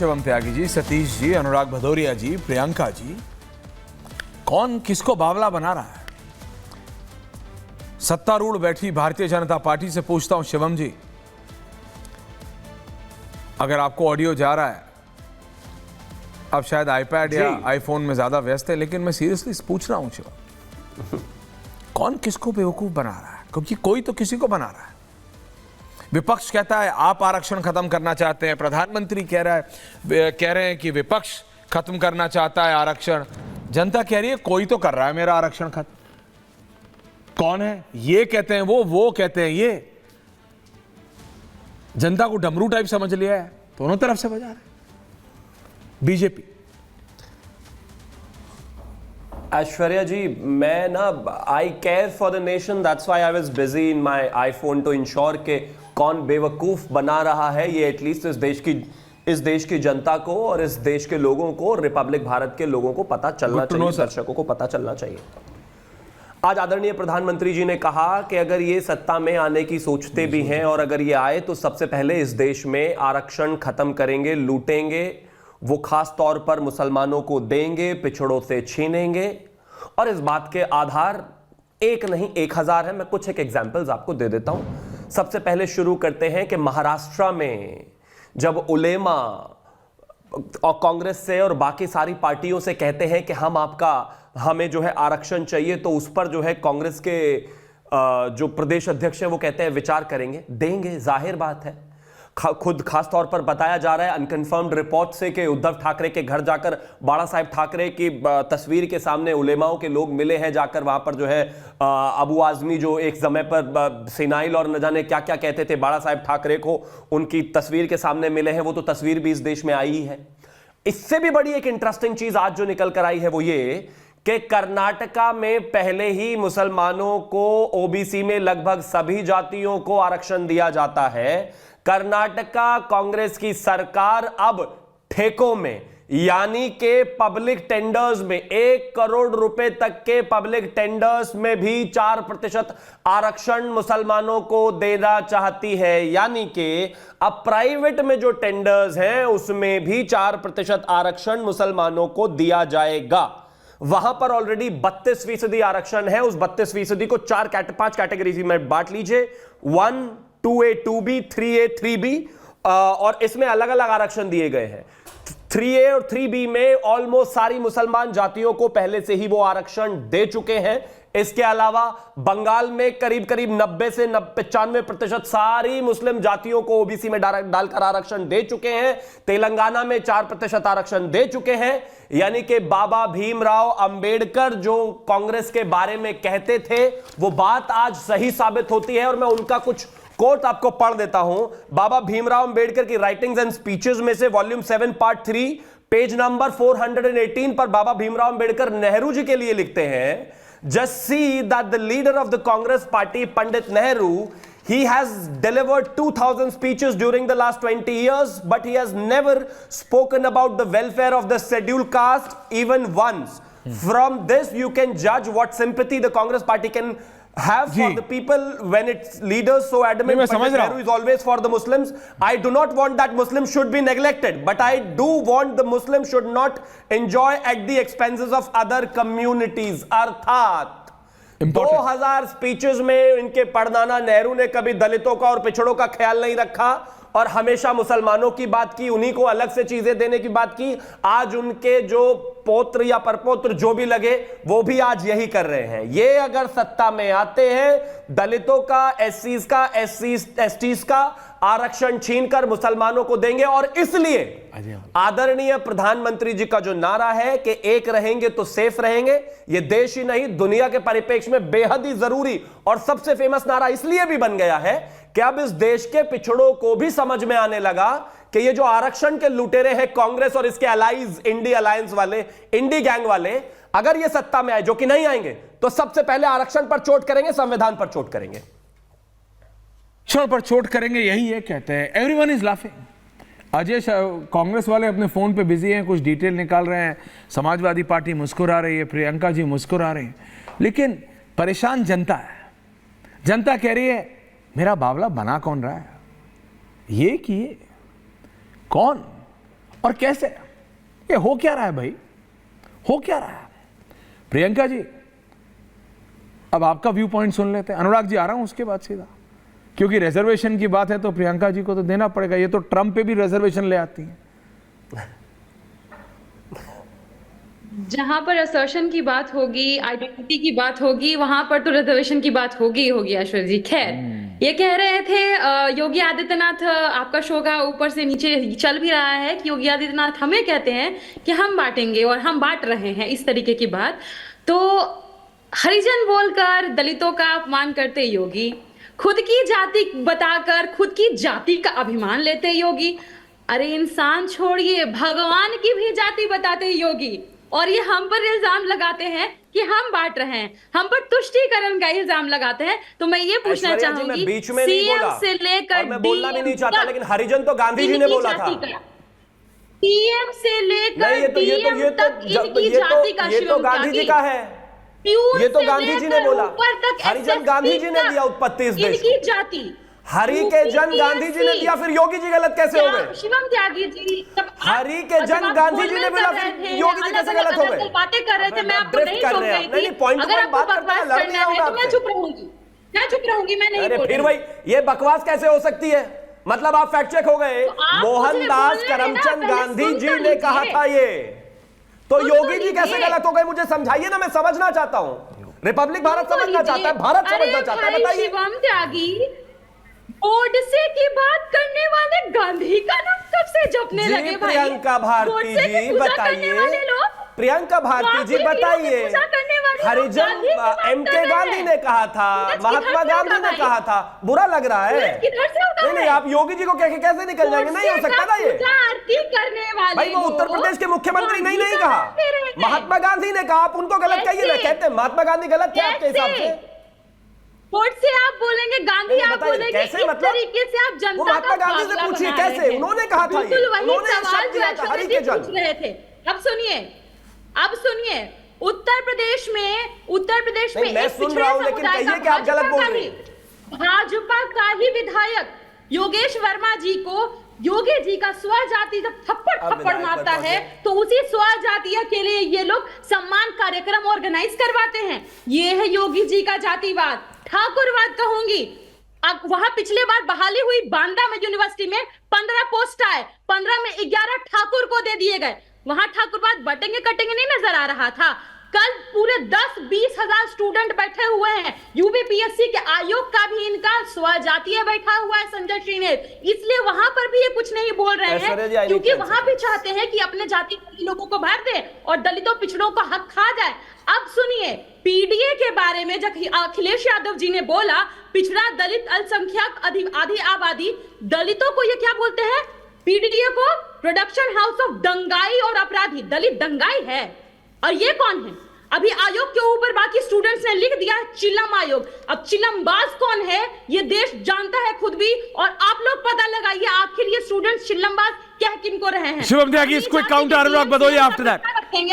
शिवम त्यागी जी, सतीश जी, अनुराग भदौरिया जी, प्रियंका जी, कौन किसको बावला बना रहा है? सत्तारूढ़ बैठी भारतीय जनता पार्टी से पूछता हूं, शिवम जी, अगर आपको ऑडियो जा रहा है, अब शायद आईपैड या आईफोन में ज्यादा व्यस्त है, लेकिन मैं सीरियसली पूछ रहा हूं शिवम, कौन किसको बेवकूफ बना रहा है? क्योंकि कोई तो किसी को बना रहा है। विपक्ष कहता है आप आरक्षण खत्म करना चाहते हैं, प्रधानमंत्री कह रहे हैं कि विपक्ष खत्म करना चाहता है आरक्षण, जनता कह रही है कोई तो कर रहा है मेरा आरक्षण खत्म। कौन है? ये कहते हैं वो कहते हैं ये। जनता को डमरू टाइप समझ लिया है, दोनों तरफ से बजा रहे। बीजेपी ऐश्वर्या जी, मैं ना I care for the nation, that's why I was busy in my iPhone to ensure के कौन बेवकूफ बना रहा है ये एटलीस्ट इस देश की जनता को और इस देश के लोगों को, रिपब्लिक भारत के लोगों को पता चलना चाहिए, दर्शकों को पता चलना चाहिए। आज आदरणीय प्रधानमंत्री जी ने कहा कि अगर ये सत्ता में आने की सोचते भी हैं और अगर ये आए तो सबसे पहले इस देश में आरक्षण खत्म करेंगे, लूटेंगे, वो खास तौर पर मुसलमानों को देंगे, पिछड़ों से छीनेंगे। और इस बात के आधार एक नहीं 1000 है। मैं कुछ एक एग्जांपल्स आपको दे देता हूं। सबसे पहले शुरू करते हैं कि महाराष्ट्र में जब उलेमा और कांग्रेस से और बाकी सारी पार्टियों से कहते हैं कि हमें जो है आरक्षण चाहिए, तो उस पर जो है कांग्रेस के जो प्रदेश अध्यक्ष हैं वो कहते हैं विचार करेंगे, देंगे, जाहिर बात है। खुद खास तौर पर बताया जा रहा है अनकन्फर्म्ड रिपोर्ट से कि उद्धव ठाकरे के घर जाकर बाला साहेब ठाकरे की तस्वीर के सामने उलेमाओं के लोग मिले हैं, जाकर वहां पर जो है अबू आजमी जो एक समय पर सिनाइल और न जाने क्या क्या कहते थे बाला साहेब ठाकरे को, उनकी तस्वीर के सामने मिले हैं। वो तो तस्वीर भी इस देश में आई है। इससे भी बड़ी एक इंटरेस्टिंग चीज आज जो निकल कर आई है वो ये कि कर्नाटका में पहले ही मुसलमानों को, ओबीसी में लगभग सभी जातियों को आरक्षण दिया जाता है। कर्नाटका कांग्रेस की सरकार अब ठेकों में यानी के पब्लिक टेंडर्स में 1 करोड़ रुपए तक के पब्लिक टेंडर्स में भी 4% आरक्षण मुसलमानों को देना चाहती है। यानी कि अब प्राइवेट में जो टेंडर्स हैं उसमें भी 4% आरक्षण मुसलमानों को दिया जाएगा। वहां पर ऑलरेडी 32% आरक्षण है। उस 32% को 5 कैटेगरीज में बांट लीजिए, 1, 2A, 2B, 3A, 3B, और इसमें अलग अलग आरक्षण दिए गए हैं। 3A और 3B में ऑलमोस्ट सारी मुसलमान जातियों को पहले से ही वो आरक्षण दे चुके हैं। इसके अलावा बंगाल में करीब 90 से 95% सारी मुस्लिम जातियों को ओबीसी में डालकर आरक्षण दे चुके हैं। तेलंगाना में 4% आरक्षण दे चुके हैं। यानी कि बाबा भीमराव अंबेडकर जो कांग्रेस के बारे में कहते थे वो बात आज सही साबित होती है। और मैं उनका कुछ कोट आपको पढ़ देता हूं। बाबा भीमराव अंबेडकर की राइटिंग्स एंड स्पीचेस में से वॉल्यूम 7 पार्ट 3 पेज नंबर 418 पर बाबा भीमराव अंबेडकर नेहरू जी के लिए लिखते हैं, just see that the leader of the Congress party, Pandit Nehru, he has delivered 2000 speeches during the last 20 years, but he has never spoken about the welfare of the scheduled caste even once. From this you can judge what sympathy the Congress party can have for the people when its leaders so adamant Pandit Nehru is always for the Muslims. I do not want that Muslims should be neglected, but I do want the Muslims should not enjoy at the expenses of other communities. अर्थात 2000 speeches में इनके परदाना नेहरू ने कभी दलितों का और पिछड़ों का ख्याल नहीं रखा और हमेशा मुसलमानों की बात की, उन्हीं को अलग से चीजें देने की बात की। आज उनके जो पोत्र या परपोत्र जो भी लगे वो भी आज यही कर रहे हैं। ये अगर सत्ता में आते हैं दलितों का, एससीज का, एसटीज का आरक्षण छीनकर मुसलमानों को देंगे। और इसलिए आदरणीय प्रधानमंत्री जी का जो नारा है कि एक रहेंगे तो सेफ रहेंगे, ये देश ही नहीं दुनिया के परिप्रेक्ष्य में बेहद ही जरूरी और सबसे फेमस नारा इसलिए भी बन गया है कि अब इस देश के पिछड़ों को भी समझ में आने लगा कि ये जो आरक्षण के लुटेरे हैं कांग्रेस और इसके अलाइज, इंडी अलायंस वाले, इंडी गैंग वाले, अगर ये सत्ता में आए, जो कि नहीं आएंगे, तो सबसे पहले आरक्षण पर चोट करेंगे, संविधान पर चोट करेंगे, आरक्षण पर चोट करेंगे। यही है कहते हैं। Everyone is laughing. Ajay Congress वाले अपने फोन पे बिजी हैं, कुछ डिटेल निकाल रहे हैं। समाजवादी पार्टी मुस्कुरा रही है, प्रियंका जी मुस्कुरा रही हैं, लेकिन परेशान जनता है। जनता कह रही है मेरा बावला बना कौन रहा है, ये कि ये कौन? और कैसे? ये हो क्या रहा है भाई? हो क्या रहा है? प्रियंका जी, अब आपका व्यू पॉइंट सुन लेते हैं। अनुराग जी, आ रहा हूं उसके बाद सीधा, क्योंकि रिजर्वेशन की बात है तो प्रियंका जी को तो देना पड़ेगा। ये तो ट्रम्प पे भी रिजर्वेशन ले आती है। जहां पर असर्शन की बात होगी, आइडेंटिटी की बात होगी, वहां पर तो रिजर्वेशन की बात होगी ही होगी। ऐश्वर्या जी, खैर, ये कह रहे थे योगी आदित्यनाथ, आपका शो का ऊपर से नीचे चल भी रहा है कि योगी आदित्यनाथ हमें कहते हैं कि हम बांटेंगे और हम बांट रहे हैं, इस तरीके की बात। तो हरिजन बोलकर दलितों का अपमान करते योगी, खुद की जाति बताकर खुद की जाति का अभिमान लेते योगी। अरे इंसान छोड़िए, भगवान की भी जाति बताते योगी, और ये हम पर इल्जाम लगाते हैं कि हम बांट रहे हैं, हम पर तुष्टीकरण का इल्जाम लगाते हैं। तो मैं ये पूछना चाहूंगी, बीच में नहीं सीएम बोला से लेकर और मैं बोलना भी नहीं चाहता, लेकिन हरिजन तो गांधी जी ने बोला था। सीएम से लेकर डीएम तक इनकी जाति का ये तो गांधी जी का है, ये तो गांधी जी ने बोला। हरिजन गांधी जी ने दिया उत्पत्ति इस देश की जाति, हरि के जन गांधी जी ने दिया, फिर योगी जी गलत कैसे हो गए? शिवम त्यागी जी, हरि के जन गांधी जी ने बोला, फिर योगी जी कैसे गलत हो गए? बातें कर रहे थे, मैं आपको नहीं रोक रही थी। अगर आपको बकवास करना है तो मैं चुप रहूंगी, मैं नहीं बोलूंगी। फिर भाई ये बकवास कैसे हो सकती है? मतलब आप फैक्ट चेक हो गए। मोहनदास करमचंद गांधी जी ने कहा था ये, तो योगी जी कैसे गलत हो गए? मुझे समझाइए ना, मैं समझना चाहता हूं। रिपब्लिक भारत समझना चाहता है, भारत समझना चाहता है, बताइए। शिवम त्यागी, ओडिसे की बात करने वाले गांधी का नाम सबसे जपने लगे भाई। प्रियंका भारती जी बताइए, प्रियंका भारती जी बताइए, हरिजन एमके गांधी ने कहा था, महात्मा गांधी ने कहा था, बुरा लग रहा है? नहीं, आप योगी जी को कैसे निकल जाएंगे? नहीं हो सकता था ये भाई। वो उत्तर प्रदेश के मुख्यमंत्री नहीं कहा, महात्मा गांधी ने कहा। आप उनको गलत कहिए ना, कहते हैं महात्मा गांधी गलत थे आपके हिसाब से। कोर्ट से आप बोलेंगे, गांधी आप बोलेंगे, कैसे? इस मतलब तरीके से आप जनता का महात्मा गांधी से पूछिए कैसे उन्होंने कहा था ये, उन्होंने शब्द दिया था हरि के जन। पूछ रहे थे। अब सुनिए, उत्तर प्रदेश में मैं सुन रहा हूं, लेकिन कहिए कि आप गलत बोल रही हैं। भाजपा का ही विधायक योगेश वर्मा जी को योगी जी का स्वजाति जब थप्पड़ मारता है तो उसी स्वजातीय के लिए ये लोग सम्मान कार्यक्रम ऑर्गेनाइज करवाते हैं। ये है योगी जी का जातिवाद, ठाकुरवाद कहूंगी। अब वहां पिछले बार बहाली हुई बांदा में यूनिवर्सिटी में 15 पोस्ट आए, 15 में 11 ठाकुर को दे दिए गए। वहां ठाकुरवाद बटेंगे कटेंगे नहीं नजर आ रहा था। कल पूरे 10-20 हजार स्टूडेंट बैठे हुए हैं। यूपीपीएससी के आयोग का भी इनका स्वजातीय बैठा हुआ है, संजय श्री ने, इसलिए वहां पर भी ये कुछ नहीं बोल रहे हैं, क्योंकि वहां भी चाहते हैं कि अपने जाति के लोगों को भर दे और दलितों पिछड़ों का हक खा जाए। अब सुनिए, पीडीए के बारे में जब अखिलेश यादव जी ने बोला, पिछड़ा दलित अल्पसंख्यक आधी आबादी, दलितों को ये क्या बोलते हैं? पीडीए को प्रोडक्शन हाउस ऑफ दंगाई और अपराधी, दलित दंगाई है। और ये कौन है? अभी आयोग के ऊपर बाकी स्टूडेंट्स ने लिख दिया है चिल्लम आयोग। अब चिल्लमबाज कौन है ये देश जानता है खुद भी, और आप लोग पता लगाइए आखिर ये स्टूडेंट्स चिल्लमबाज कह किनको रहे हैं। Shivam Tyagi, quick counter, Anurag Bhadauria after that.